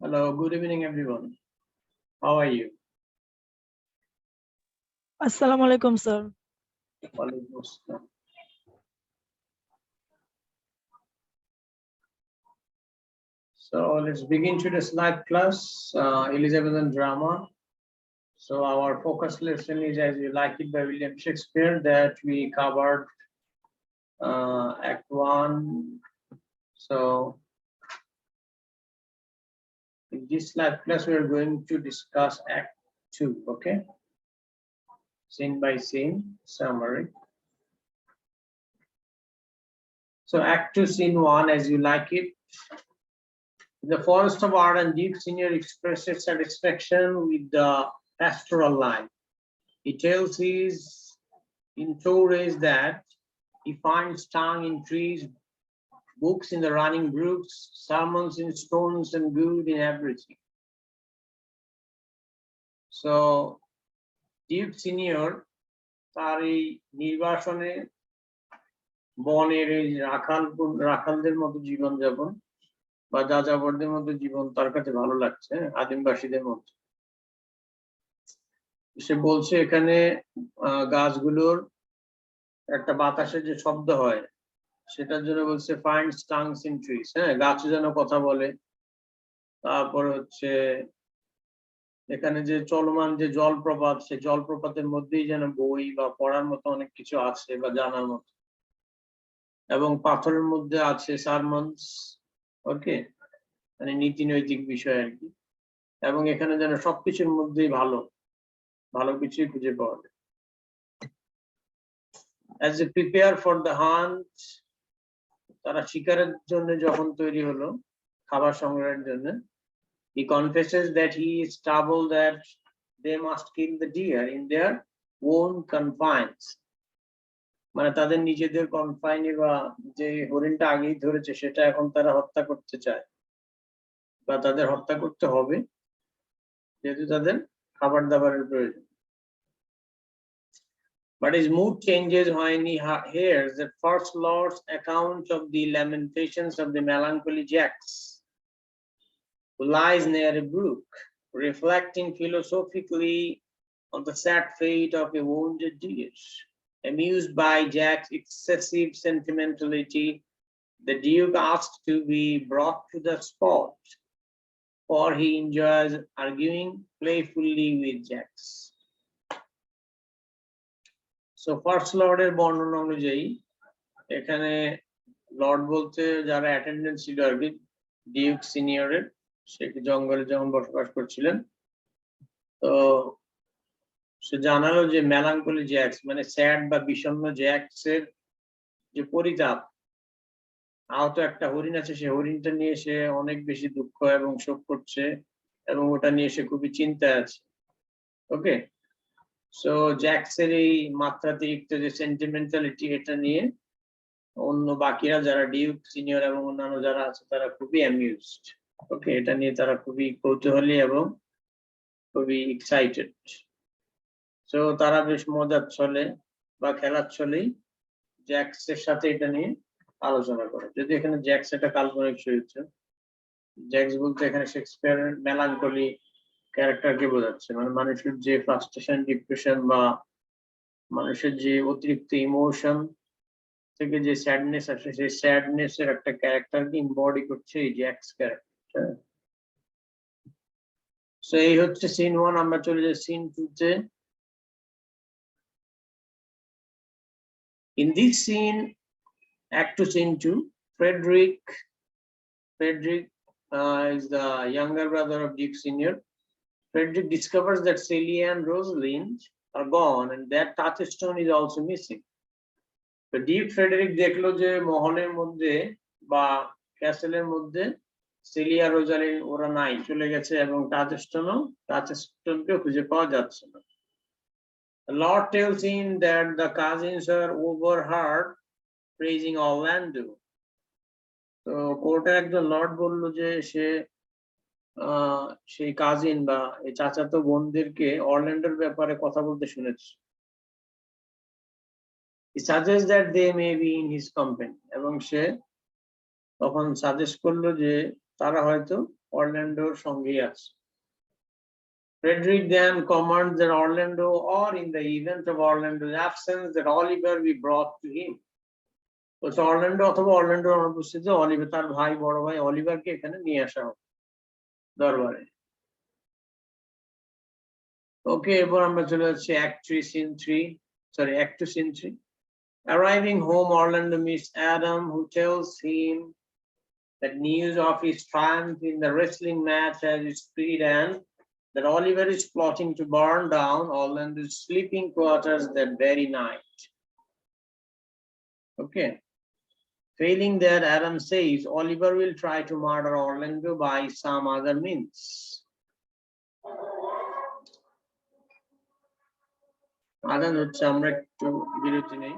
Hello, good evening, everyone. How are you? Assalamu alaikum, sir. Walaikum assalam. So let's begin today's live class, Elizabethan drama. So our focus lesson is As You Like It by William Shakespeare that we covered Act 1. So in this live class, we are going to discuss Act 2, okay? Scene by scene summary. So Act 2, Scene 1, As You Like It. In the forest of art, and Duke Senior expresses satisfaction with the pastoral life. He tells his entourage that he finds tongue in trees, books in the running brooks, sermons in stones, and good in everything. So Duke Senior তার এই নির্বাসনে বনের এই রাখালদের মতো জীবনযাপন বা যাযাবরদের মতো জীবন তার কাছে ভালো লাগছে, আদিমবাসীদের মতো। সে বলছে এখানে গাছগুলোর একটা বাতাসে যে শব্দ হয় সেটার জন্য বলছে ফাইন্ড টাংস ইন ট্রিজ, গাছ যেন কথা বলে। তারপর হচ্ছে এখানে যে চলমান যে জলপ্রপাত, সে জলপ্রপাতের মধ্যেই যেন বই বা পড়ার মতো অনেক কিছু আছে বা জানার মতো, এবং পাথরের মধ্যে আছে সারমনস, ওকে, মানে নীতি নৈতিক বিষয় আর কি। এবং এখানে যেন সবকিছুর মধ্যেই ভালো ভালো কিছুই খুঁজে পাওয়া যায়। As they prepare for the hunt, তারা শিকারের জন্য যখন তৈরি হলো, খাবার সংগ্রহের জন্য, he confesses that he is troubled that they must kill the deer in their own confines. মানে তাদের নিজেদের কনফাইনে বা যে হরিণটা আগেই ধরেছে সেটা এখন তারা হত্যা করতে চায় বা তাদের হত্যা করতে হবে, যেহেতু তাদের খাবার দাবারের প্রয়োজন। But his mood changes when he hears the first lord's account of the lamentations of the melancholy Jacks, who lies near a brook, reflecting philosophically on the sad fate of a wounded deer. Amused by Jack's excessive sentimentality, the Duke asks to be brought to the spot, for he enjoys arguing playfully with Jacks. So first লর্ডের বর্ণনা অনুযায়ী এখানে Lord বলতে যারা attendant ছিল আর কি Duke সিনিয়রের, সে জঙ্গলে যখন বসবাস করছিলেন, তো সে জানালো যে মেলাঙ্কলি জ্যাক্স মানে স্যাড বা বিষণ্ণ জ্যাক্সের যে পরিতাপ, আহত একটা হরিণ আছে, সে হরিণটা নিয়ে সে অনেক বেশি দুঃখ এবং শোক করছে এবং ওটা নিয়ে সে খুবই চিন্তায় আছে, ওকে। সো জ্যাক্সের এই মাত্রাতিরিক্ত যে সেন্টিমেন্টালিটি, এটা নিয়ে অন্য বাকিরা যারা ডিউক সিনিয়র এবং অন্যান্য যারা আছে তারা খুবই অ্যামিউজড, ওকে, এটা নিয়ে তারা খুবই কৌতূহলী এবং খুবই এক্সাইটেড। সো তারা বেশ মজার ছলে বা খেলার ছলেই জ্যাক্সের সাথে এটা নিয়ে আলোচনা করে। যদি এখানে জ্যাক্স একটা কাল্পনিক চরিত্র, জ্যাক্স বলতে এখানে শেক্সপিয়ারের মেলাঙ্কলি ক্যারেক্টারকে বোঝাচ্ছে, মানে মানুষের যে ফ্রাস্ট্রেশন, ডিপ্রেশন বা মানুষের যে অতিরিক্ত ইমোশন থেকে যে স্যাডনেস আসে, সেই স্যাডনেস এর একটা ক্যারেক্টারকে ইম্বডি করছে এই জ্যাক্স ক্যারেক্টার। সো এই হচ্ছে সিন 1। আমরা চলে যাই সিন 2 তে। In this scene, Act 2, Scene 2, Frederick is the younger brother of Duke Senior. Frederick discovers that Celia and Rosalind are gone and that touchstone is also missing. তো Duke Frederick দেখলো যে মহলের মধ্যে বা ক্যাসেলের মধ্যে সেলিয়া রোজালিন ওরা নাই, চলে গেছে, এবং টাচস্টোনকে খুঁজে পাওয়া যাচ্ছে না। The Lord tells him that the cousins are overheard praising Orlando. তো কোর্টে একজন লর্ড বলল যে সে সেই কাজিন বা এই চাচাতো বোনদেরকে অরল্যান্ডোর ব্যাপারে কথা বলতে শুনেছে। He suggests that they may be in his company, এবং সে তখন সাজেস্ট করলো যে তারা হয়তো অরল্যান্ডোর সঙ্গেই আছে। Frederick then commands that Orlando, or in the event of Orlando's absence, that Oliver be brought to him. বলছে অরল্যান্ডো অথবা অরল্যান্ডোর অনুপস্থিতিতে অলিভার, তার ভাই, বড় ভাই অলিভারকে এখানে নিয়ে আসা হবে দরবারে। ওকে, এরপর আমরা চলে যাচ্ছি Act 2 Scene 3. Arriving home, Orlando meets Adam, who tells him that news of his triumph in the wrestling match has spread and that Oliver is plotting to burn down Orlando's sleeping quarters that very night. Okay. Failing that, Adam says Oliver will try to murder Orlando by some other means. আদান হচ্ছে, আমরা একটু বিরতি নেই।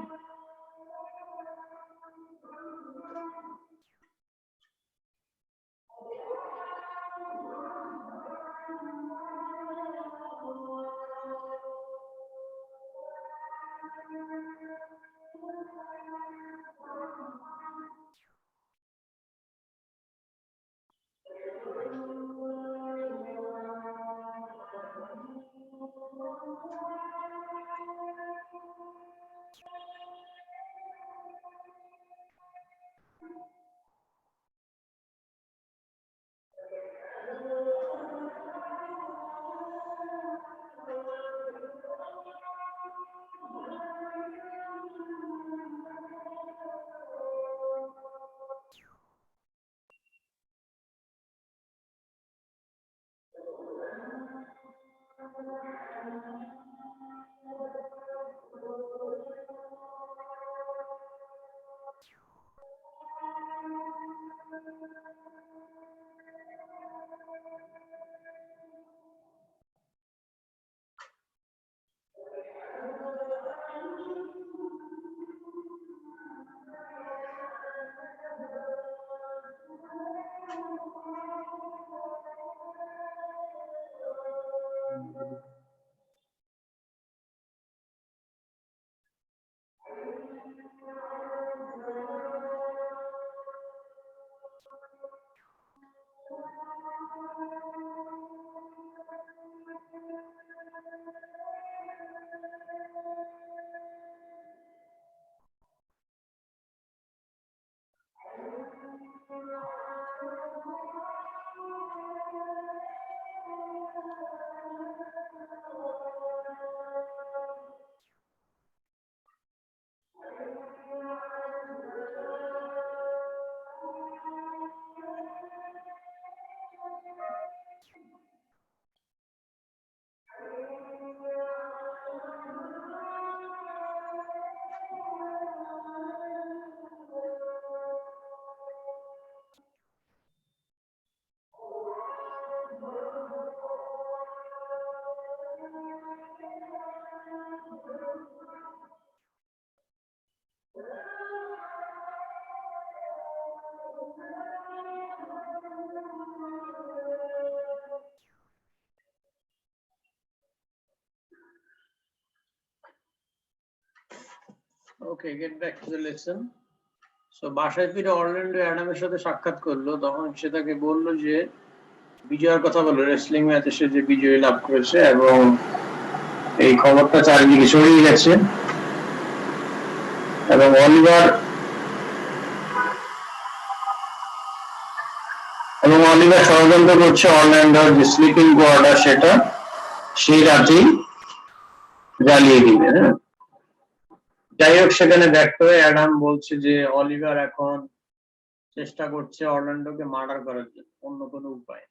Okay, get back to the lesson. So বাসায় ফিরে Orlando অ্যাডামের সাথে সাক্ষাৎ করলো, তখন সে তাকে বললো যে বিজয়ের কথা বললো, রেসলিং ম্যাচে সে যে বিজয় লাভ করেছে, এবং এই খবরটা চারিদিকে ছড়িয়ে গেছে, এবং অলিভার ষড়যন্ত্র করছে অরল্যান্ডোর যে স্লিপিং কোয়ার্টার সেটা সেই রাতেই জ্বালিয়ে দিবে। হ্যাঁ, যাই হোক, সেখানে ব্যক্ত হয়ে অ্যাডাম বলছে যে অলিভার এখন চেষ্টা করছে অরল্যান্ডোকে মার্ডার করার জন্য, অন্য কোনো উপায়।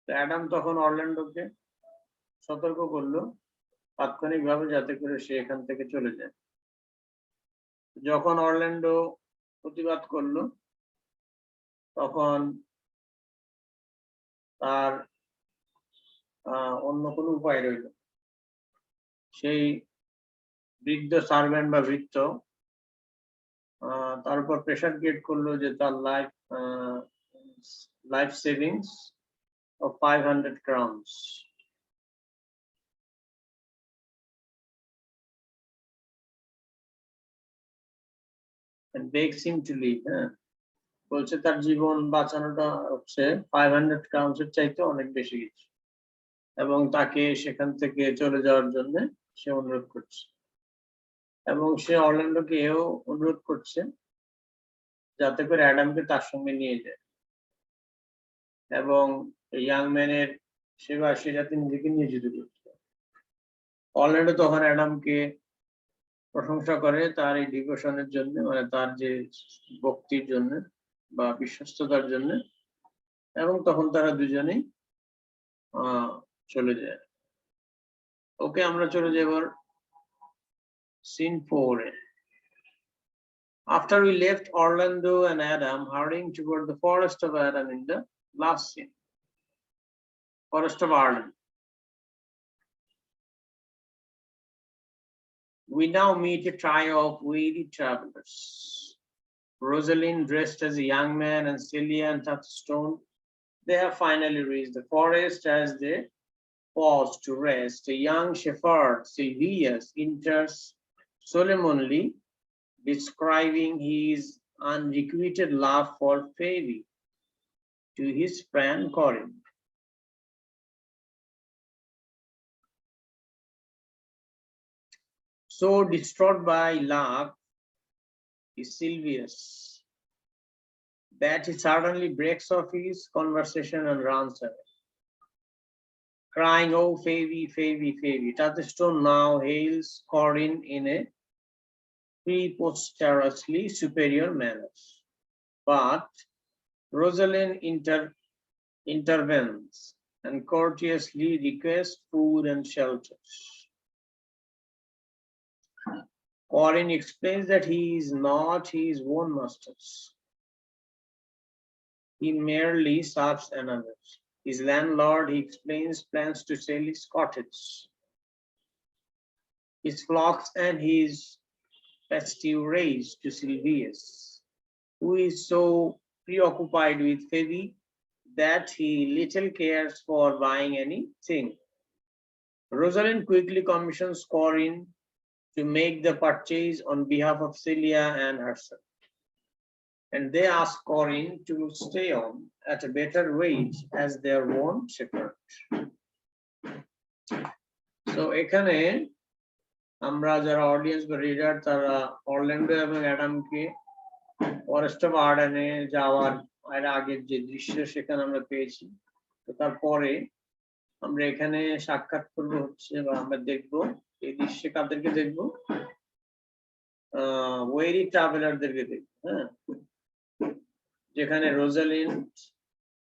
অ্যাডাম তখন অরল্যান্ডোকে সতর্ক করলো তাৎক্ষণিকভাবে, যাতে করে সে এখান থেকে চলে যায়। যখন অরল্যান্ডো প্রতিবাদ করলো, তখন তার অন্য কোনো উপায় রইল। সেই বৃদ্ধ সার্ভেন্ট বা ভৃত্য তার উপর প্রেশার ক্রিয়েট করলো যে তার life savings of 500 crowns. And begs him to leave. বলছে তার জীবন বাঁচানোটা হচ্ছে 500 ক্রাউন্সের চাইতে অনেক বেশি কিছু, এবং তাকে সেখান থেকে চলে যাওয়ার জন্য সে অনুরোধ করছে, এবং সে অরল্যান্ডোকে এও অনুরোধ করছে যাতে করে অ্যাডামকে তার সঙ্গে নিয়ে যায়, এবং ইয়াং ম্যানের সেবা সে যাতে নিজেকে নিয়োজিত করতে পারে। অরল্যান্ডো তখন অ্যাডামকে প্রশংসা করে তার এই ডিভোশনের জন্য, মানে তার যে ভক্তির জন্য বা বিশ্বস্ততার জন্য, এবং তখন তারা দুজনেই চলে যায়। ওকে, আমরা চলে যাই এবার সিন 4 এ। After we left Orlando and Adam hurrying toward the forest of Adam in the last scene, forest of Arden, we now meet a trio of weary travelers. Rosalind, dressed as a young man, and Celia and Touchstone. They have finally reached the forest. As they pause to rest, a young shepherd, Silvius, enters solemnly, describing his unrequited love for Phoebe to his friend Corin. So distraught by love is Silvius that he suddenly breaks off his conversation and runs away, crying, "Oh, Phoebe, Phoebe, Phoebe." Touchstone now hails Corin in a preposterously superior manner, but Rosalind intervenes and courteously requests food and shelter. Corin explains that he is not his own master. He merely serves another. His landlord, he explains, plans to sell his cottage, his flocks, and his pasturages to Silvius, who is so preoccupied with Phoebe that he little cares for buying anything. Rosalind quickly commissions Corin to make the purchase on behalf of Celia and herself, and they ask Corin to stay on at a better wage as their own shepherd. So এখানে আমরা যারা audience বা reader তারা Orlando এবং অ্যাডামকে forest of আর্ডেনে যাওয়ার আগের যে দৃশ্য সেখানে আমরা পেয়েছি, তো তারপরে আমরা এখানে সাক্ষাৎ করবো হচ্ছে বা আমরা দেখবো এই দৃশ্যে কাদেরকে দেখবো, ওয়েরি ট্রাভেলারদেরকে দেখবো। হ্যাঁ, যেখানে রোজালিন্ড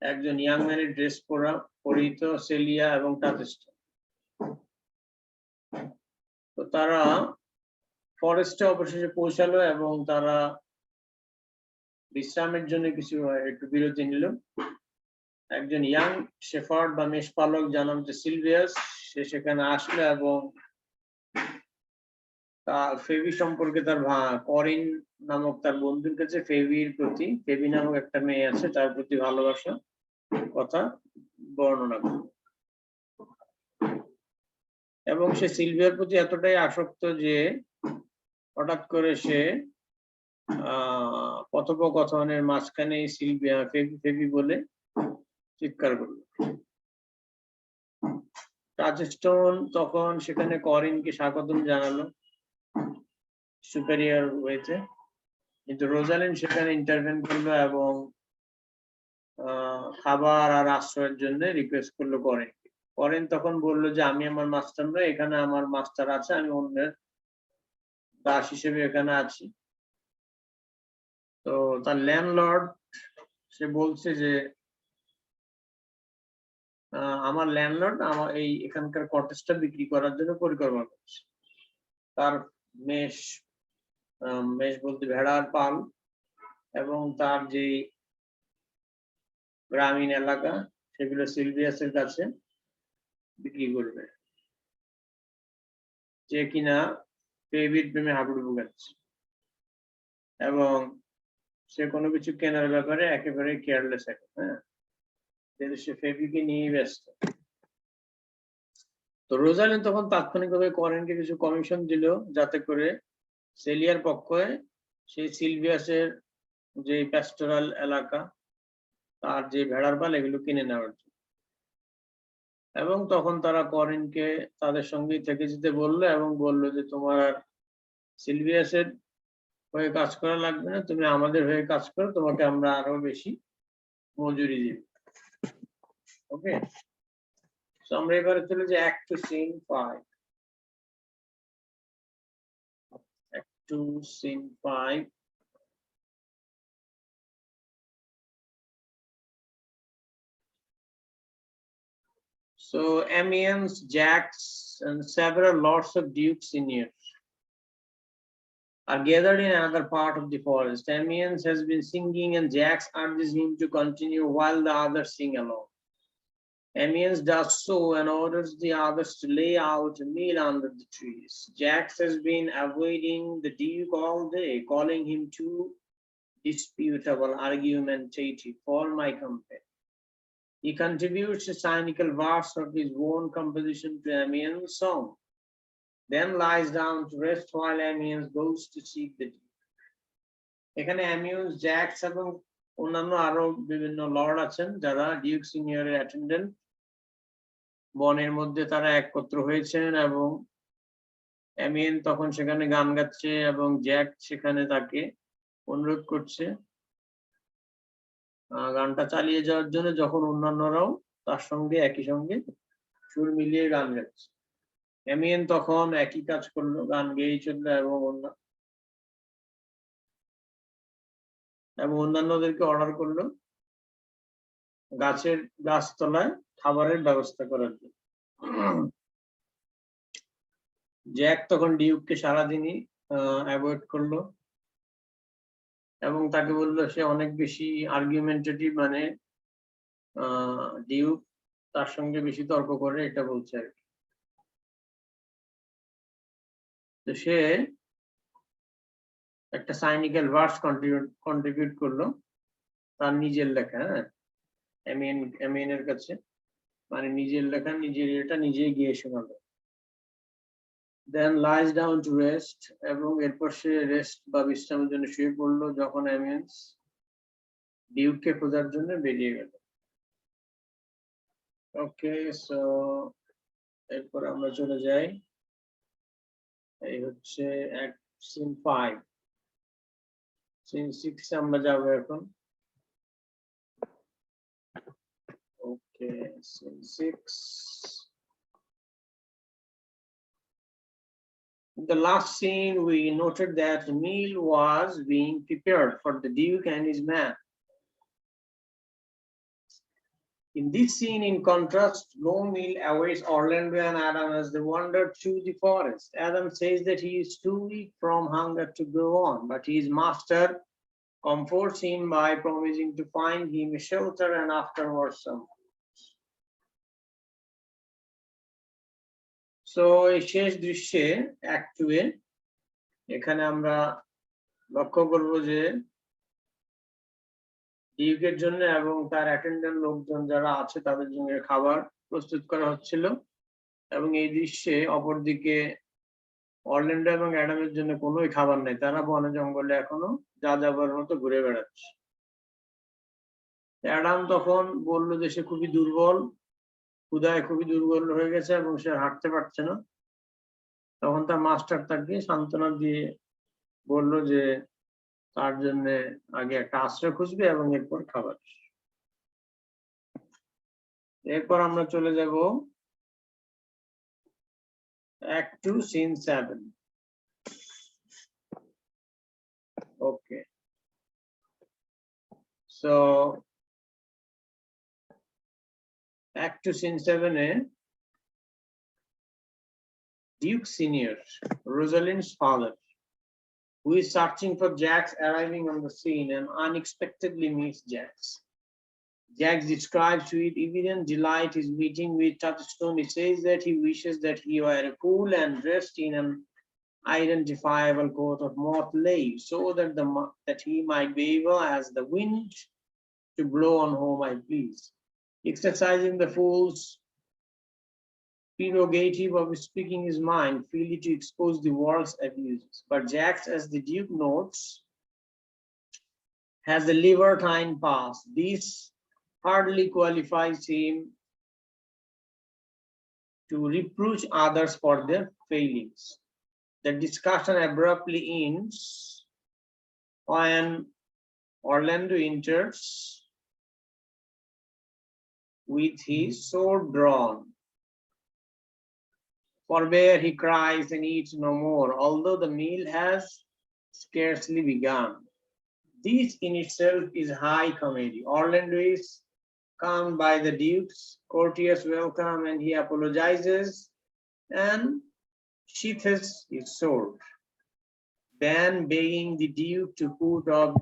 একজন ইয়াং ম্যানের ড্রেস পরিহিত, সেলিয়া এবং টাচস্টন, তো তারা ফরেস্টে অবশেষে পৌঁছালো এবং তারা বিশ্রামের জন্য কিছু একটু বিরতি নিল। একজন ইয়াং শেফার্ড বা মেষপালক যার নাম হচ্ছে সিলভিয়াস, সে সেখানে আসলো এবং ফেবি সম্পর্কে তার করিন নামক তার বন্ধুর কাছে ফেবির প্রতি, ফেবি নামক একটা মেয়ে আছে তার প্রতি ভালোবাসা কথা বর্ণনা করল, এবং সে সিলভিয়ার প্রতি এতটাই আসক্ত যে হঠাৎ করে সে কথোপকথনের মাঝখানে সিলভিয়া ফেবি ফেবি বলে চিৎকার করল। টাচস্টোন তখন সেখানে করিনকে স্বাগতম জানালো সুপেরিয়র ওয়েতে, কিন্তু রোজালিন্ড সেখানে ইন্টারভেন করলো এবং খাবার আর আশ্রয়ের জন্য রিকোয়েস্ট করলো করিনকে। করিন তখন বললো যে আমি আমার মাস্টার নয়, এখানে আমার মাস্টার আছে, আমি অন্যের দাস হিসেবে এখানে আছি। তো তার ল্যান্ডলর্ড সে বলছে যে আমার ল্যান্ডলর্ড আমার এই এখানকার কটেজটা বিক্রি করার জন্য পরিকল্পনা করছে। তার মেষ বলতে ভেড়ার পাল এবং তার যে গ্রামীণ এলাকা সেগুলো সিলভিয়াসের কাছে বিক্রি করবে, যে কিনা ফেবির প্রেমে হাবুডুবু খাচ্ছে এবং সে কোনো কিছু কেনার ব্যাপারে একেবারে কেয়ারলেস এখন। হ্যাঁ, সে ফেবিকে নিয়ে ব্যস্ত। তো রোজালিন্ড তখন তাৎক্ষণিকভাবে করিনকে কিছু কমিশন দিল যাতে করে সেলিয়ার পক্ষে সেই সিলভিয়াসের যে প্যাস্টোরাল এলাকা, তার যে ভেড়ার পাল এগুলো কিনে নেওয়ার জন্য। এবং তখন তারা করিনকে তাদের সঙ্গে থেকে যেতে বললো এবং বললো যে তোমার আর সিলভিয়াসের হয়ে কাজ করা লাগবে না, তুমি আমাদের হয়ে কাজ করো, তোমাকে আমরা আরো বেশি মজুরি দিব। ওকে, তো আমরা এবারে চলে যাই Act to Scene 5. Act to Scene 5. So Amiens, Jacks, and several lords of dukes seniors are gathered in another part of the forest. Amiens has been singing and Jacks urges him to continue while the others sing along. Amiens does so and orders the others to lay out a meal under the trees. Jacks has been avoiding the duke all day, calling him too disputable, argumentative for my company. He contributes a cynical verse of his own composition to Amiens' song, then lies down to rest while Amiens goes to seek the duke. এখানে Amiens, Jacks এবং অন্যান্য আরো বিভিন্ন Lord আছেন যারা Duke সিনিয়রের attendant. বনের মধ্যে তারা একত্র হয়েছেন এবং অ্যামিয়েন তখন সেখানে গান গাচ্ছে এবং জ্যাক সেখানে তাকে অনুরোধ করছে গানটা চালিয়ে যাওয়ার জন্য, যখন অন্যান্যরাও তার সঙ্গে একই সঙ্গে সুর মিলিয়ে গান গাচ্ছে। অ্যামিয়েন তখন একই কাজ করলো, গান গেয়েই চললো এবং অন্যান্যদেরকে অর্ডার করলো গাছতলায় খাবারের ব্যবস্থা করার জন্য। জ্যাক তখন ডিউককে সারাদিনই অ্যাভয়েড করলো এবং তাকে বললো সে অনেক বেশি আর্গুমেন্টেটিভ, মানে ডিউক তার সঙ্গে বেশি তর্ক করে, এটা বলছে আর কি। তো সে একটা সাইনিক্যাল ভার্স কন্ট্রিবিউট করলো তার নিজের লেখা, হ্যাঁ, অ্যামিয়েনের কাছে, মানে নিজের লেখা নিজের এটা নিজেই গিয়ে শোনালো। Then lies down to rest, এবং এরপর সে রেস্ট বা বিশ্রামের জন্য শুয়ে পড়লো যখন অ্যামিয়েন্স ডিউককে খোঁজার জন্য বেরিয়ে গেল। ওকে, সো এরপর আমরা চলে যাই, এই হচ্ছে সিন 5। সিন 6 আমরা যাবো এখন। ওকে, scene 6। In the last scene, we noted that a meal was being prepared for the Duke and his man. In this scene, in contrast, no meal awaits Orlando and Adam as they wander through the forest. Adam says that he is too weak from hunger to go on, but his master comforts him by promising to find him a shelter and afterwards some. So এই শেষ দৃশ্যে Act 2 এ এখানে আমরা লক্ষ্য করব যে ডিউকের জন্য এবং তার অ্যাটেন্ডেন্ট লোকজন যারা আছে তাদের জন্য খাবার প্রস্তুত করা হচ্ছিল এবং এই দৃশ্যে অপরদিকে অরল্যান্ডো এবং অ্যাডামের জন্য কোনোই খাবার নেই, তারা বনে জঙ্গলে এখনো যাযাবর মতো ঘুরে বেড়াচ্ছে। অ্যাডাম তখন বললো যে সে খুবই দুর্বল, ক্ষুধায় খুবই দুর্বল হয়ে গেছে এবং সে হাঁটতে পারছে না। তখন তার মাস্টার তাকে সান্ত্বনা দিয়ে বললো যে তার জন্য আগে একটা আশ্রয় খুঁজবে এবং এরপর খাবার। এরপর আমরা চলে যাব Act 2, Scene 7. Okay, so Act 2, Scene 7 A Duke Senior, Rosalind's father, who is searching for Jax, arriving on the scene and unexpectedly meets Jax. Jax describes with evident delight his meeting with Touchstone. He says that he wishes that he were cool and dressed in an identifiable coat of moth leaves, so that he might be able as the wind to blow on whom I please, exercising the fool's prerogative of speaking his mind freely to expose the world's abuses. But Jax, as the Duke notes, has a libertine past. This hardly qualifies him to reproach others for their failings. The discussion abruptly ends when Orlando enters with his sword drawn. Forbear, he cries, and eats no more, although the meal has scarcely begun. This in itself is high comedy. Orlando is calmed by the Duke's courteous welcome, and he apologizes and sheathes his sword, then begging the Duke to put off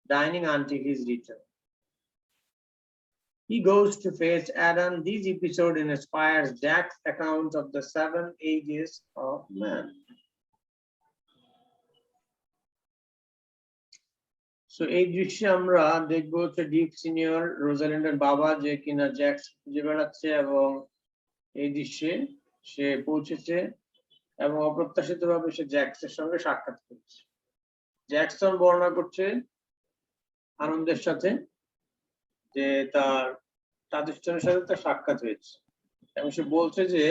dining until his return. He goes to fetch Adam. This episode inspires Jack's account of the 7 ages of man. So এই দৃশ্যে আমরা দেখবো হচ্ছে ডিক senior রোজালিন্ডের বাবা যে কিনা Jacks খুঁজে বেড়াচ্ছে, এবং এই দৃশ্যে সে পৌঁছেছে এবং অপ্রত্যাশিতভাবে সে জ্যাক্সের সঙ্গে সাক্ষাৎ করেছে। জ্যাকসন বর্ণনা করছে আনন্দের সাথে যে তার প্রাতিষ্ঠানের সাথে তার সাক্ষাৎ হয়েছে, এবং সে বলছে যে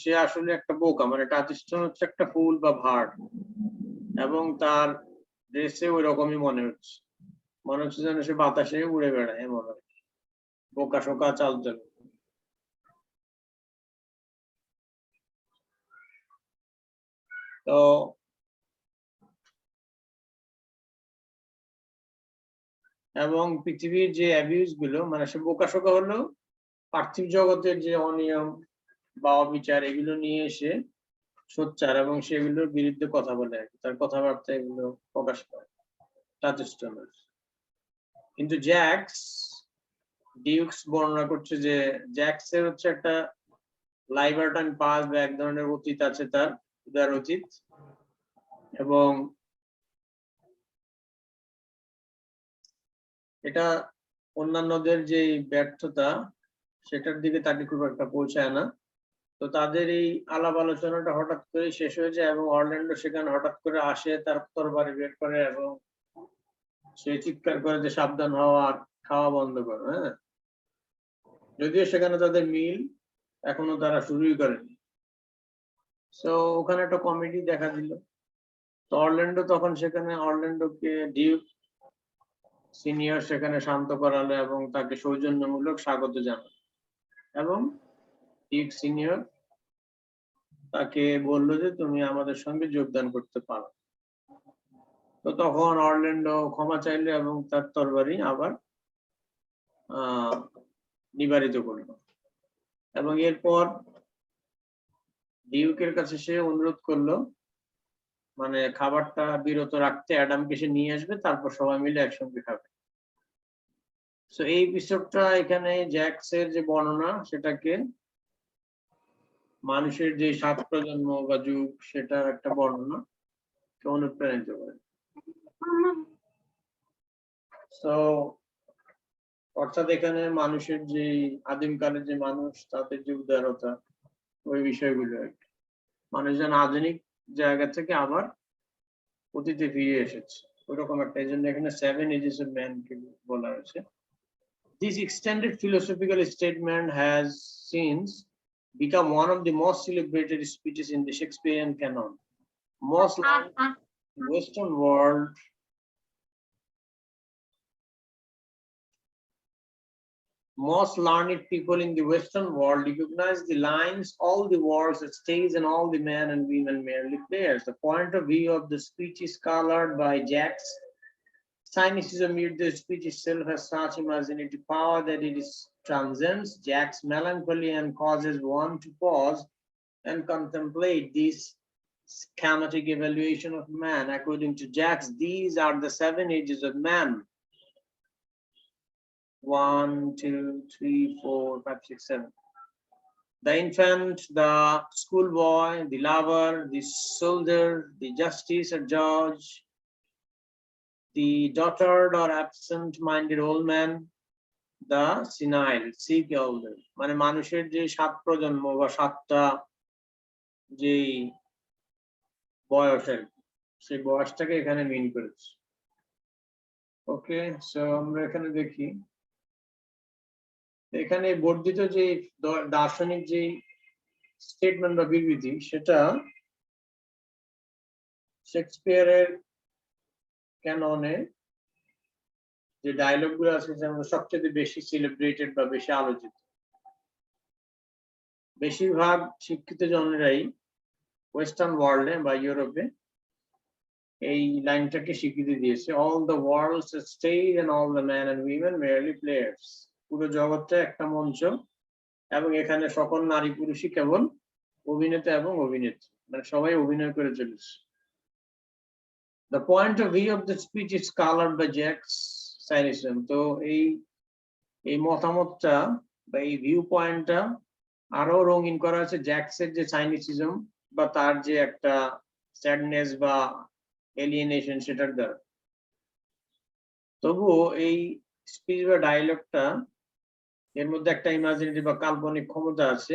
সে আসলে একটা বোকা, মানে প্রাতিষ্ঠান হচ্ছে একটা ফুল বা ভাড়, এবং তার ড্রেসে ওই রকমই মনে হচ্ছে যেন সে বাতাসে উড়ে বেড়ায়, এমন বোকা শোকা চাল চলে। তো এবং পৃথিবীর যে অ্যাবিউজ গুলো, মানে সে বোকাশোকা হলো পার্থিব জগতের যে অনিয়ম বা অবিচার, এগুলো নিয়ে এসে সোচ্চার এবং সেগুলোর বিরুদ্ধে কথা বলে, তার কথাবার্তা এগুলো প্রকাশ করে প্রাতিষ্ঠানের। কিন্তু ডিউকস বর্ণনা করছে যে জ্যাক্সের হচ্ছে একটা লাইবার্টাইন পাস বা এক ধরনের অতীত আছে, তার উদার অতীত, এবং এটা অন্যান্যদের যে ব্যর্থতা সেটার দিকে তাকে খুব একটা পৌঁছায় না। তো তাদের এই আলাপ আলোচনাটা হঠাৎ করে শেষ হয়ে যায় এবং অরল্যান্ডো সেখানে হঠাৎ করে আসে, তার তরবারি বের করে এবং সে চিৎকার করে যে সাবধান হওয়া আর খাওয়া বন্ধ করো। হ্যাঁ, যদিও সেখানে তাদের মিল এখনো তারা শুরুই করেনি। সো ওখানে একটা কমেডি দেখা দিল। তো অরল্যান্ডো তখন সেখানে অরল্যান্ডোকে ডিউক সিনিয়র সেখানে শান্ত করালো এবং তাকে সৌজন্যমূলক স্বাগত জানালো, এবং ডিউক সিনিয়র তাকে বললো যে তুমি আমাদের সঙ্গে যোগদান করতে পারো। তো তখন অরল্যান্ডো ক্ষমা চাইলো এবং তার তরবারি আবার নিবারিত করলো, এবং এরপর ডিউকের কাছে সে অনুরোধ করলো মানে খাবারটা বিরত রাখতে, অ্যাডামকে সে নিয়ে আসবে, তারপর সবাই মিলে একসঙ্গে খাবে। তো এই এপিসোডটা এখানে জ্যাক্সের যে বর্ণনা সেটাকে মানুষের যে 7 প্রজন্ম বা যুগ সেটার একটা বর্ণনা অনুপ্রাণিত করে। তো অর্থাৎ এখানে মানুষের যে আদিমকালের যে মানুষ, তাদের যে উদারতা, ওই বিষয়গুলো মানুষ যেন আধুনিক জায়গা থেকে আবার অতীতে ফিরে এসেছে, ওইরকম একটা। এই জন্য এখানে 7 ages of man কে বলা হয়েছে। This extended philosophical statement has since become one of the most celebrated speeches in the Shakespearean canon. Most Western world Most learned people in the Western world recognize the lines, all the world's at stage and all the men and women merely players. The point of view of the speech is colored by Jack's cynicism, yet the speech itself has such imaginative power that it transcends Jack's melancholy and causes one to pause and contemplate this schematic evaluation of man. According to Jack's, these are the 7 ages of man. 1, 2, 3, 4, 5, 6, 7. The infant, the schoolboy, the lover, the soldier, the justice or judge, the dotard or absent-minded old man, the senile, sick elder. মানে মানুষের যে 7 প্রজন্ম বা 7টা যে বয়সের, সেই বয়সটাকে এখানে মিন করেছে। ওকে, সো আমরা এখানে দেখি, এখানে বর্ধিত যে দার্শনিক যে স্টেটমেন্ট বা বিবৃতি, সেটা শেক্সপিয়ারের ক্যাননে যে ডায়লগ গুলো আছে যেমন সবচেয়ে বেশি সেলিব্রেটেড বা বেশি আলোচিত। বেশিরভাগ শিক্ষিত জনেরাই ওয়েস্টার্ন ওয়ার্ল্ডে বা ইউরোপে এই লাইনটাকে স্বীকৃতি দিয়েছে, all the world's a stage and all the man and women merely players. পুরো জগৎটা একটা মঞ্চ এবং এখানে সকল নারী পুরুষই কেবল অভিনেতা এবং অভিনেত্রী, মানে সবাই অভিনয় করে চলেছে। The point of view of the speech is colored by Jack's cynicism. তো এই মতামতটা বা এই ভিউ পয়েন্টটা আরো রঙিন করা হয়েছে জ্যাক্সের যে সাইনিসিজম বা তার যে একটা স্যাডনেস বা এলিয়েনেশন সেটার দ্বারা। তবুও এই স্পিচ বা ডায়লগটা এর মধ্যে একটা ইমাজিনেটিভ বা কাল্পনিক ক্ষমতা আছে,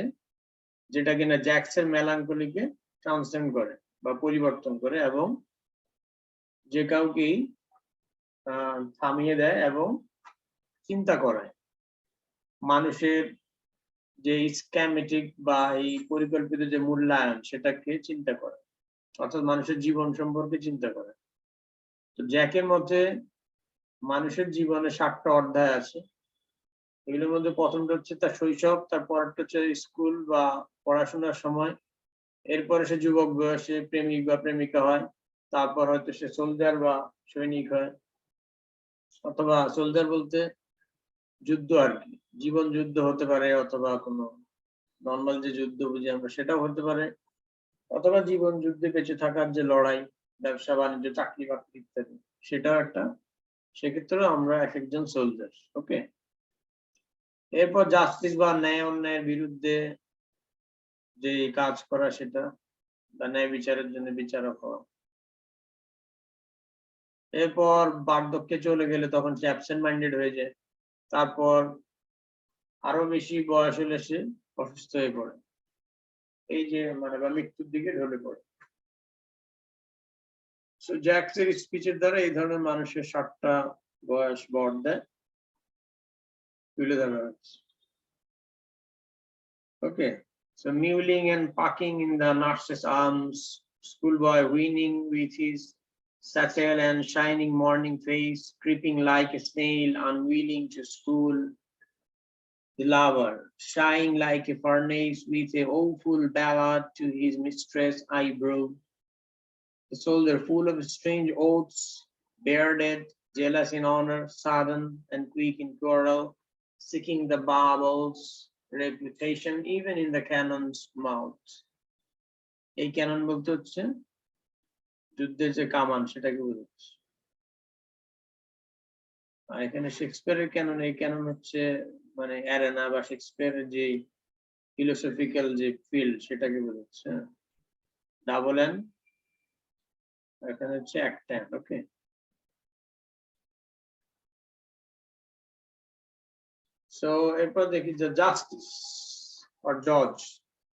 যেটা কিনা জ্যাক্সের মেলাঙ্কলিকে ট্রান্সেন্ড করে বা পরিবর্তন করে এবং যে কাউকেই থামিয়ে দেয় এবং চিন্তা করায় মানুষের যে স্ক্যামেটিক বা এই পরিকল্পিত যে মূল্যায়ন সেটাকে চিন্তা করে, অর্থাৎ মানুষের জীবন সম্পর্কে চিন্তা করে। তো জ্যাকের মধ্যে মানুষের জীবনে 7টা অধ্যায় আছে। এগুলোর মধ্যে প্রথমটা হচ্ছে তার শৈশব, তারপরটা হচ্ছে স্কুল বা পড়াশোনার সময়, এরপরে সে যুবক বয়সে প্রেমিক বা প্রেমিকা হয়, তারপর হয়তো সে সোলজার বা সৈনিক হয়, অথবা সোলজার বলতে যুদ্ধ আর কি, জীবন যুদ্ধ হতে পারে, অথবা কোনো নর্মাল যে যুদ্ধ বুঝি আমরা সেটাও হতে পারে, অথবা জীবন যুদ্ধে বেঁচে থাকার যে লড়াই, ব্যবসা বাণিজ্য, চাকরি বাকরি ইত্যাদি, সেটাও একটা, সেক্ষেত্রেও আমরা এক একজন সোলজার। ওকে, এরপর জাস্টিস বা ন্যায় অন্যায়ের বিরুদ্ধে যে কাজ করা, সেটা বা ন্যায় বিচারের জন্য বিচারক হওয়া। এরপর বার্ধক্যে চলে গেলে তখন সে অ্যাবসেন্ট মাইন্ডেড হয়ে যায়, তারপর আরো বেশি বয়স হলে সে অসুস্থ হয়ে পড়ে, এই যে মানে বা মৃত্যুর দিকে ঢলে পড়ে। সো জ্যাক্সের স্পিচের দ্বারা এই ধরনের মানুষের 7টা বয়স বর্ণে তুলে ধরা হচ্ছে। ওকে, so mewling and parking in the nurse's arms, schoolboy winning with his satchel and shining morning face, creeping like a snail, unwilling to school. The lover, shying like a furnace with a woeful ballad to his mistress' eyebrow. The soldier, full of strange oaths, bearded, jealous in honor, sudden and quick in quarrel, seeking the baubles reputation even in the cannon's mouth. এই Canon বলতে হচ্ছে যুদ্ধের যে কামান, সেটাকে বোঝাচ্ছে। আর এখানে শেক্সপিয়ারের Canon, এই ক্যানন হচ্ছে মানে অ্যারেনা বা শেক্সপিয়ারের যে ফিলোসফিক্যাল যে ফিল্ড, সেটাকে বোঝাচ্ছে। ডাবল এন, এখানে হচ্ছে একটা। ওকে, সো এরপর দেখি যে justice or judge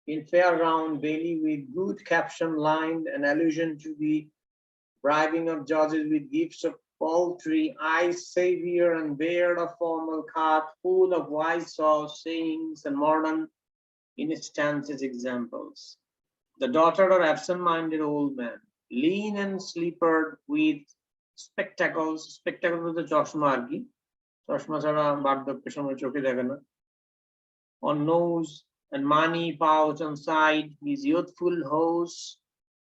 in fair round daily with good caption line, an allusion to the bribing of judges with gifts of poultry, eyes savior and beard of formal cut, full of wise saw sayings and modern instances examples. The daughter of absent-minded old man, lean and slippered with spectacles, spectacles with the চশমা আর কি, চশমা ছাড়া বার্ধক্যের সময় চোখে দেখে না, on nose and money pouch on side, his youthful hose,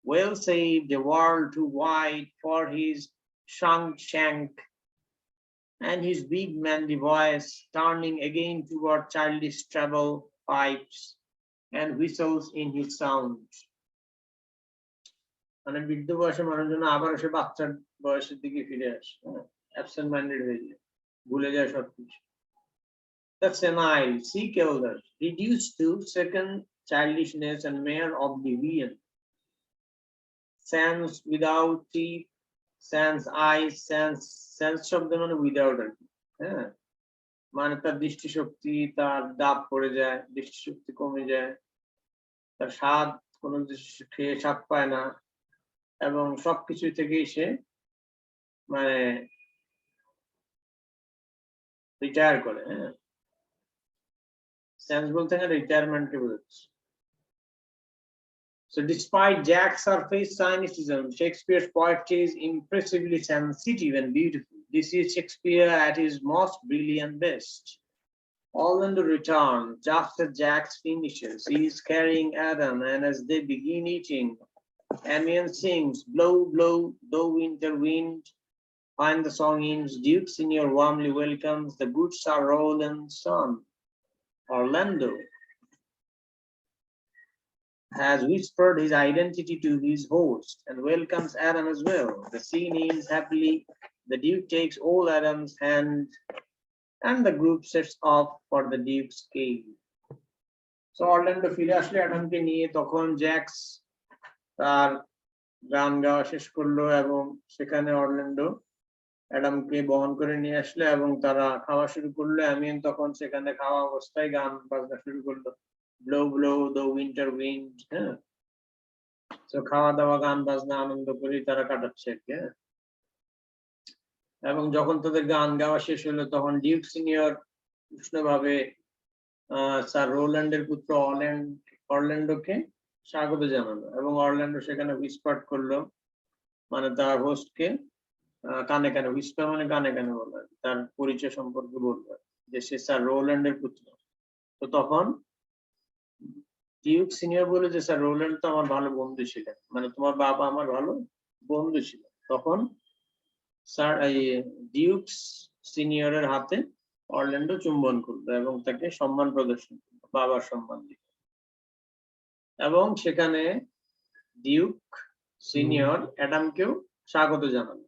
well saved, a world too wide for his shrunk shank, and his big manly voice turning again toward childish treble pipes and whistles in his sound. মানে বৃদ্ধ বয়সে মানুষজন আবার সে বাচ্চার বয়সের দিকে ফিরে আসে, অ্যাবসেন্ট মাইন্ডেড হয়ে যায়, ভুলে যায় সবকিছু। That's senile, seek elder, reduced to second childishness and mere oblivion. Sans without teeth, sans eyes, sans শব্দ মানে উইদাউট আর কি, হ্যাঁ, মানে তার দৃষ্টিশক্তি, তার দাঁত পড়ে যায়, দৃষ্টিশক্তি কমে যায়, তার স্বাদ কোনো কিছু খেয়ে স্বাদ পায় না, এবং সবকিছু থেকেই সে মানে রিটায়ার করে, হ্যাঁ, সেন্স বলতে গেলে রিটায়ারমেন্টকে বোঝাচ্ছে। So despite Jack's surface cynicism, Shakespeare's poetry is impressively sensitive and beautiful. This is Shakespeare at his most brilliant best. Orlando returns just as Jack finishes. He is carrying Adam, and as they begin eating, Amiens sings, "Blow, blow, though winter wind." Find the song ends, Duke Senior warmly welcomes the good Sir Rowland's son, Orlando. Has whispered his identity to his host and welcomes Adam as well. The scene ends happily. The Duke takes all Adam's hand and the group sets off for the Duke's cave. So Orlando ফিরে আসলে অ্যাডামকে নিয়ে, তখন Jacks তার গান গাওয়া শেষ করলো এবং সেখানে অরল্যান্ডো অ্যাডামকে বহন করে নিয়ে আসলো এবং তারা খাওয়া শুরু করলো। আমিন তখন সেখানে খাওয়া অবস্থায় গান বাজনা শুরু করলো, blow blow the winter wind. হ্যাঁ, তো খাওয়া দাওয়া গান বাজনা আনন্দ করে তারা কাটাচ্ছে আর কি। হ্যাঁ, এবং যখন তাদের গান গাওয়া শেষ হলো তখন ডিউক সিনিয়র উষ্ণভাবে স্যার রোল্যান্ডের পুত্র অরল্যান্ডোকে স্বাগত জানালো এবং অরল্যান্ডো সেখানে হুইসপার করলো, মানে তার হোস্টকে কানে কানে, হুইসপার মানে কানে কানে বললো, তার পরিচয় সম্পর্কে বললো যে সে স্যার রোল্যান্ডের পুত্র। তো তখন ডিউক সিনিয়র বলে যে স্যার রোল্যান্ড তো আমার ভালো বন্ধু ছিলেন, মানে তোমার বাবা আমার ভালো বন্ধু ছিল। তখন স্যার ডিউক সিনিয়রের হাতে অরল্যান্ডো চুম্বন করলো এবং তাকে সম্মান প্রদর্শন করলো, বাবার সম্মান দিল। এবং সেখানে ডিউক সিনিয়র অ্যাডামকেও স্বাগত জানালো।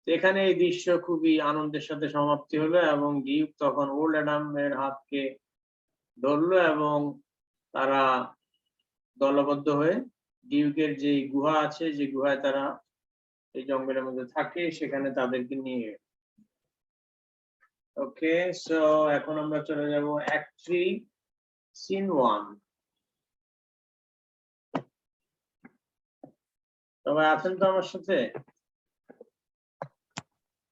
এখানে এই দৃশ্য খুবই আনন্দের সাথে সমাপ্তি হলো এবং ডিউক তখন ওল্ড অ্যাডামের হাতকে ধরলো এবং তারা দলবদ্ধ হয়ে ডিউকের যে গুহা আছে, যে গুহায় তারা এই জঙ্গলের মধ্যে থাকে, সেখানে তাদেরকে নিয়ে। ওকে, সো এখন আমরা চলে যাব অ্যাক্ট 3 সিন 1। সবাই আছেন তো আমার সাথে?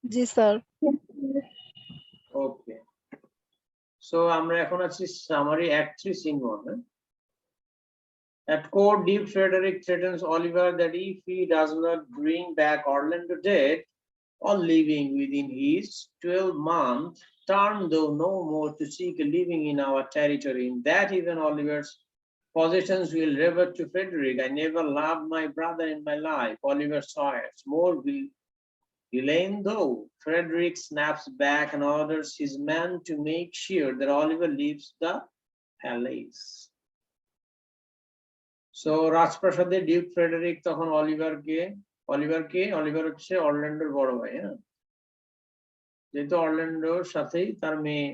জি স্যার। ওকে, সো আমরা এখন আছি summary act 3 scene 1। At court, Duke Frederick threatens Oliver that if he does not bring back Orlando dead or living within his 12-month term, though no more to seek a living in our territory, in that even Oliver's possessions will revert to Frederick. I never loved my brother in my life, Oliver Sawyers. More will Elaine, though. Frederick snaps back and orders his men to make sure that Oliver leaves the palace. So রাজপ্রাসাদে Duke Frederick তখন Oliver হচ্ছে অরল্যান্ডোর বড় ভাই। হ্যাঁ, যেহেতু অরল্যান্ডোর সাথেই তার মেয়ে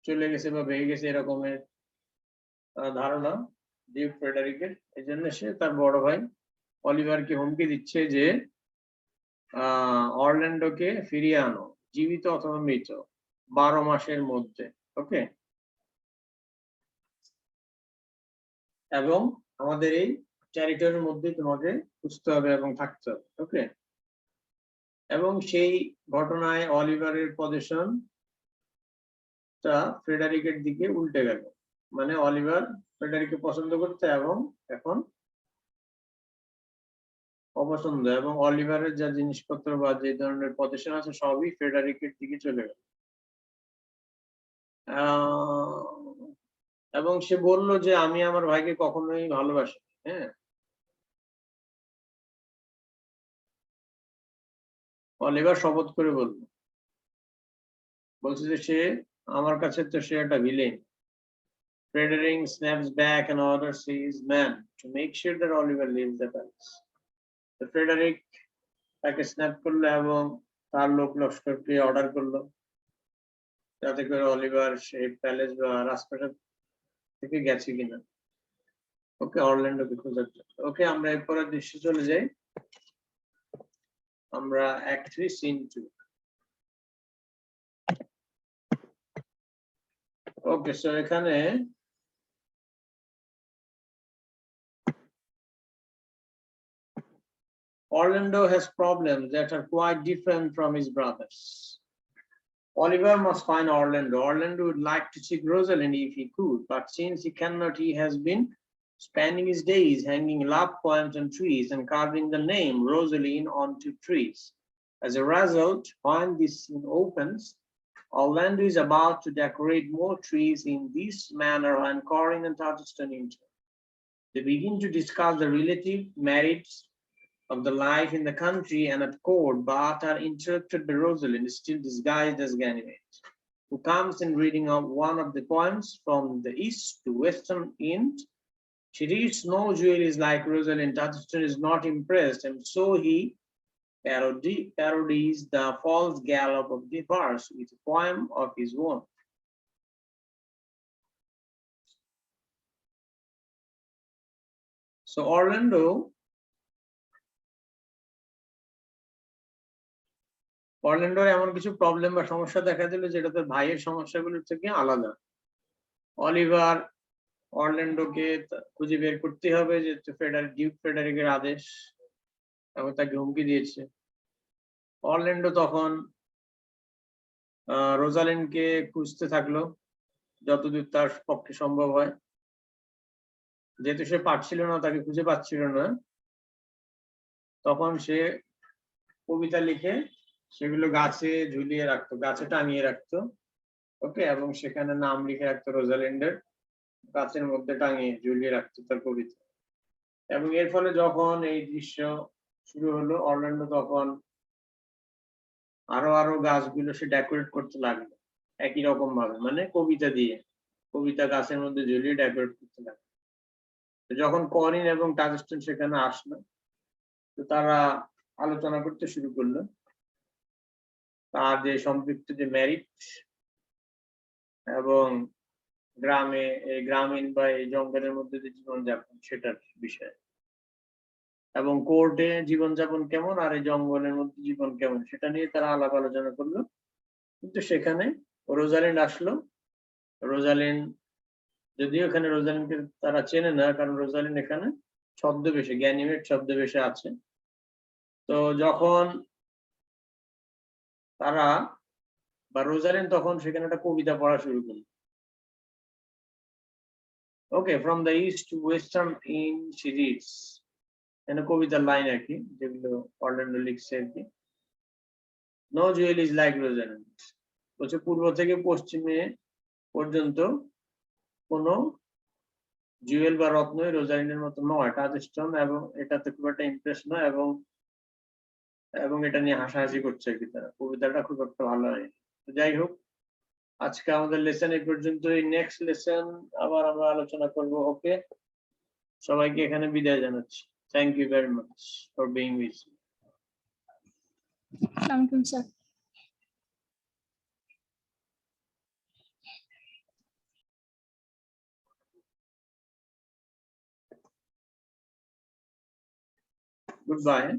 চলে গেছে বা ভেঙে গেছে এরকমের ধারণা ডিউক ফ্রেডারিকের, এই জন্য সে তার বড় ভাই অলিভারকে হুমকি দিচ্ছে যে অরল্যান্ডোকে ফিরিয়ে আনো, জীবিত অথবা মৃত, 12 মাসের মধ্যে। ওকে, এবং আমাদের এই টেরিটরির মধ্যে তোমাকে খুঁজতে হবে এবং থাকতে হবে। ওকে, এবং সেই ঘটনায় অলিভারের পজিশন টা ফ্রেডারিকের দিকে উল্টে গেল, মানে অলিভার ফ্রেডারিককে পছন্দ করতে এবং এখন অপছন্দ, এবং অলিভারের যা জিনিসপত্র বা যে ধরনের পজিশন আছে সবই ফ্রেডারিকের দিকে চলে গেল। এবং সে বলল যে আমি আমার ভাইকে কখনোই ভালোবাসি। হ্যাঁ, অলিভার শপথ করে বলছে যে সে আমার কাছে তো সে একটা villain. Frederick snaps back and orders his men to make sure that Oliver leaves the palace. তো ফ্রেডারিক তাকে স্ন্যাপ করলো এবং তার লোক লস্করকে অর্ডার করলো যাতে করে অলিভার সেই প্যালেস বা রাজপ্রাসাদ থেকে গেছে কিনা। ওকে, অরল্যান্ডোকে খোঁজার জন্য। ওকে, আমরা এরপরের দৃশ্যে চলে যাই। আমরা অ্যাক্ট 3 সিন 2। ওকে, সো এখানে Orlando has problems that are quite different from his brothers. Oliver must find Orlando. Orlando would like to seek Rosalind if he could, but since he cannot, he has been spending his days hanging love poems on trees and carving the name Rosalind onto trees. As a result, when this scene opens, Orlando is about to decorate more trees in this manner when Corin and Tatterston enter. They begin to discuss the relative merits of the life in the country and at court, but are interrupted by Rosalind, still disguised as Ganymede, who comes in reading of one of the poems from the east to western end. She reads, "No jewel is like Rosalind." Tatterston is not impressed, and so he parodies the false gallop of the verse with a poem of his own. So Orlando এমন কিছু problem বা সমস্যা দেখা দিল যেটা তার ভাইয়ের সমস্যাগুলোর থেকে আলাদা। অলিভার অরল্যান্ডোকে খুঁজে বের করতে হবে যে ডিউক ফ্রেডারিকের আদেশ এবং তাকে হুমকি দিয়েছে। অরল্যান্ডো তখন রোজালিন্ডকে খুঁজতে থাকলো যতদূর তার পক্ষে সম্ভব হয়। যেহেতু সে পারছিল না, তাকে খুঁজে পাচ্ছিল না, তখন সে কবিতা লিখে সেগুলো গাছে ঝুলিয়ে রাখতো, গাছে টাঙিয়ে রাখতো। ওকে, এবং সেখানে নাম লিখে রাখতো রোজালিন্ডের, গাছের মধ্যে টাঙিয়ে ঝুলিয়ে রাখতো তার কবিতা। এবং এর ফলে যখন এই দৃশ্য শুরু হলো, অরল্যান্ডো তখন আরো গাছগুলো সে ডেকোরেট করতে লাগলো একই রকম ভাবে, মানে কবিতা দিয়ে, কবিতা গাছের মধ্যে ঝুলিয়ে ডেকোরেট করতে লাগলো। যখন করিন এবং টাজস্টন সেখানে আসলো, তো তারা আলোচনা করতে শুরু করলো তার যে সম্পৃক্ত যে মেরিট এবং গ্রামে এই গ্রামীণ বা এই জঙ্গলের মধ্যে যে জীবনযাপন সেটার বিষয়ে, এবং কোর্টে জীবনযাপন কেমন আর এই জঙ্গলের মধ্যে জীবন কেমন সেটা নিয়ে তারা আলাপ আলোচনা করলো। কিন্তু সেখানে রোজালিন্ড আসলো। রোজালিন্ড, যদিও এখানে রোজালিন্ডকে তারা চেনে না, কারণ রোজালিন্ড এখানে ছদ্মবেশে, গ্যানিমেড ছদ্মবেশে আছে। তো যখন তারা বা রোজালিন্ড তখন সেখানে একটা কবিতা পড়া শুরু করলো। Okay, from the east to western in she reads, এখানে কবিতার লাইন আর কি যেগুলো অরল্যান্ডো লিখছে আর কি। No jewel is like Rosalind, বলছে পূর্ব থেকে পশ্চিমে পর্যন্ত কোন জুয়েল বা রত্নই রোজালিন্ডের মতো নয়। টাজস্টন এবং এটাতে খুব একটা ইমপ্রেস নয় এবং এটা নিয়ে হাসাহাসি করছে আর কি তারা। কবিতাটা খুব একটা ভালো হয়। যাই হোক, আজকে আমাদের লেসন এই পর্যন্তই। নেক্সট লেসন আবার আমরা আলোচনা করব। ওকে, সবাইকে এখানে বিদায় জানাচ্ছি। Thank you very much for being with me. Thank you, sir. Goodbye.